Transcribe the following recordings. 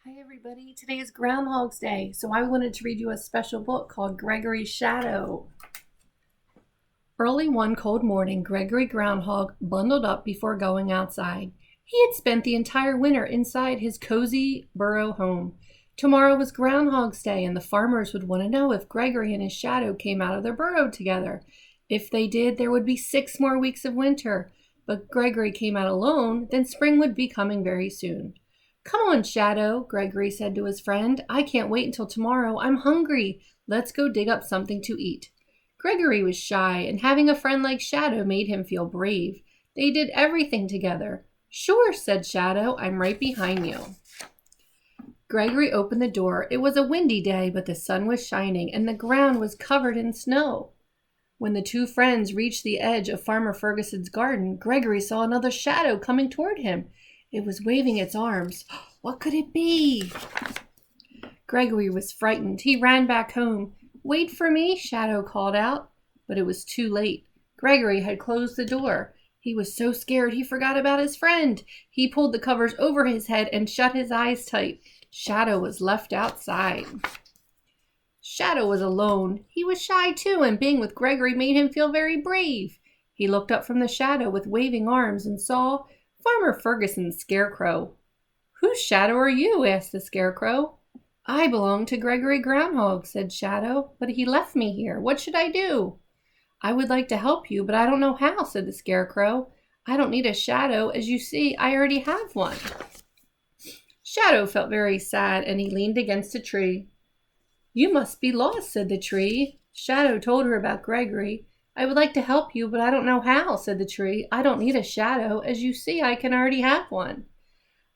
Hi everybody, today is Groundhog's Day, so I wanted to read you a special book called Gregory's Shadow. Early one cold morning, Gregory Groundhog bundled up before going outside. He had spent the entire winter inside his cozy burrow home. Tomorrow was Groundhog's Day, and the farmers would want to know if Gregory and his shadow came out of their burrow together. If they did, there would be 6 more weeks of winter. But Gregory came out alone, then spring would be coming very soon. "Come on, Shadow," Gregory said to his friend. "I can't wait until tomorrow. I'm hungry. Let's go dig up something to eat." Gregory was shy, and having a friend like Shadow made him feel brave. They did everything together. "Sure," said Shadow. "I'm right behind you." Gregory opened the door. It was a windy day, but the sun was shining, and the ground was covered in snow. When the two friends reached the edge of Farmer Ferguson's garden, Gregory saw another shadow coming toward him. It was waving its arms. What could it be? Gregory was frightened. He ran back home. "Wait for me," Shadow called out. But it was too late. Gregory had closed the door. He was so scared he forgot about his friend. He pulled the covers over his head and shut his eyes tight. Shadow was left outside. Shadow was alone. He was shy too, and being with Gregory made him feel very brave. He looked up from the shadow with waving arms and saw Farmer Ferguson's scarecrow. "Whose shadow are you?" asked the scarecrow. "I belong to Gregory Groundhog," said Shadow, "but he left me here. What should I do?" "I would like to help you, but I don't know how," said the scarecrow. "I don't need a shadow. As you see, I already have one." Shadow felt very sad, and he leaned against a tree. "You must be lost," said the tree. Shadow told her about Gregory. "I would like to help you, but I don't know how," said the tree. "I don't need a shadow. As you see, I can already have one."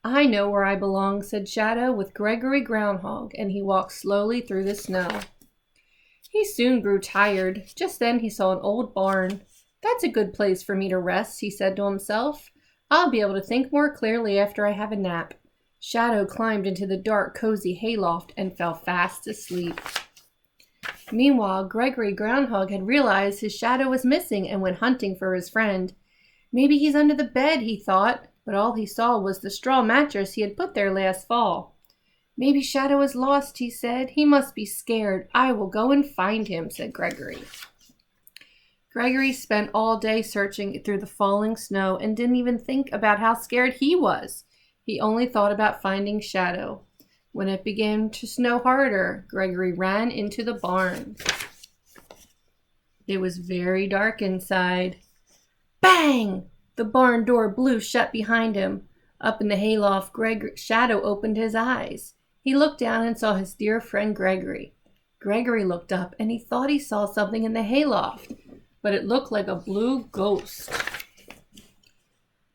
"I know where I belong," said Shadow, "with Gregory Groundhog," and he walked slowly through the snow. He soon grew tired. Just then he saw an old barn. "That's a good place for me to rest," he said to himself. "I'll be able to think more clearly after I have a nap." Shadow climbed into the dark, cozy hayloft and fell fast asleep. Meanwhile, Gregory Groundhog had realized his shadow was missing and went hunting for his friend. "Maybe he's under the bed," he thought, but all he saw was the straw mattress he had put there last fall. "Maybe Shadow is lost," he said. "He must be scared. I will go and find him," said Gregory. Gregory spent all day searching through the falling snow and didn't even think about how scared he was. He only thought about finding Shadow. When it began to snow harder, Gregory ran into the barn. It was very dark inside. Bang! The barn door blew shut behind him. Up in the hayloft, Shadow opened his eyes. He looked down and saw his dear friend Gregory. Gregory looked up and he thought he saw something in the hayloft, but it looked like a blue ghost.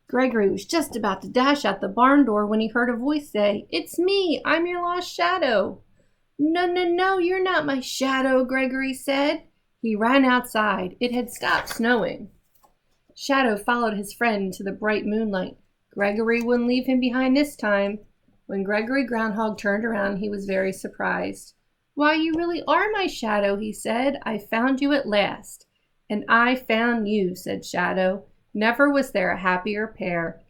Gregory was just about to dash out the barn door when he heard a voice say, "It's me, I'm your lost shadow." "No, no, no, you're not my shadow," Gregory said. He ran outside. It had stopped snowing. Shadow followed his friend into the bright moonlight. Gregory wouldn't leave him behind this time. When Gregory Groundhog turned around, he was very surprised. "Why, you really are my shadow," he said. "I found you at last." "And I found you," said Shadow. Never was there a happier pair.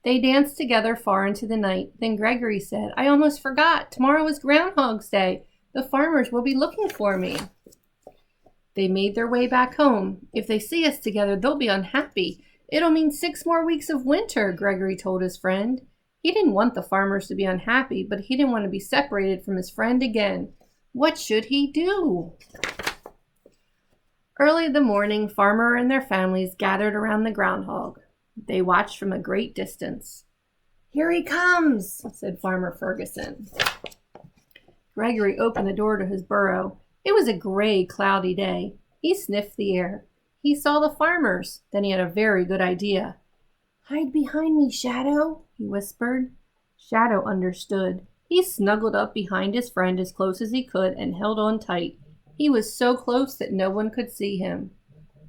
They danced together far into the night. Then Gregory said, "I almost forgot. Tomorrow is Groundhog's Day. The farmers will be looking for me." They made their way back home. "If they see us together, they'll be unhappy. It'll mean 6 more weeks of winter," Gregory told his friend. He didn't want the farmers to be unhappy, but he didn't want to be separated from his friend again. What should he do? Early in the morning, Farmer and their families gathered around the groundhog. They watched from a great distance. "Here he comes," said Farmer Ferguson. Gregory opened the door to his burrow. It was a gray, cloudy day. He sniffed the air. He saw the farmers. Then he had a very good idea. "Hide behind me, Shadow," he whispered. Shadow understood. He snuggled up behind his friend as close as he could and held on tight. He was so close that no one could see him.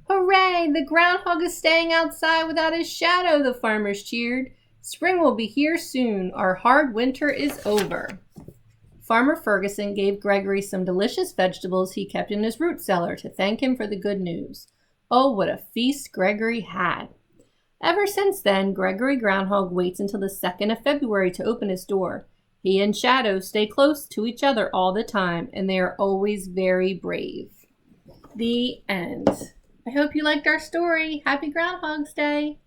"Hooray! The groundhog is staying outside without his shadow," the farmers cheered. "Spring will be here soon. Our hard winter is over." Farmer Ferguson gave Gregory some delicious vegetables he kept in his root cellar to thank him for the good news. Oh, what a feast Gregory had! Ever since then, Gregory Groundhog waits until the 2nd of February to open his door. He and Shadow stay close to each other all the time, and they are always very brave. The end. I hope you liked our story. Happy Groundhog's Day.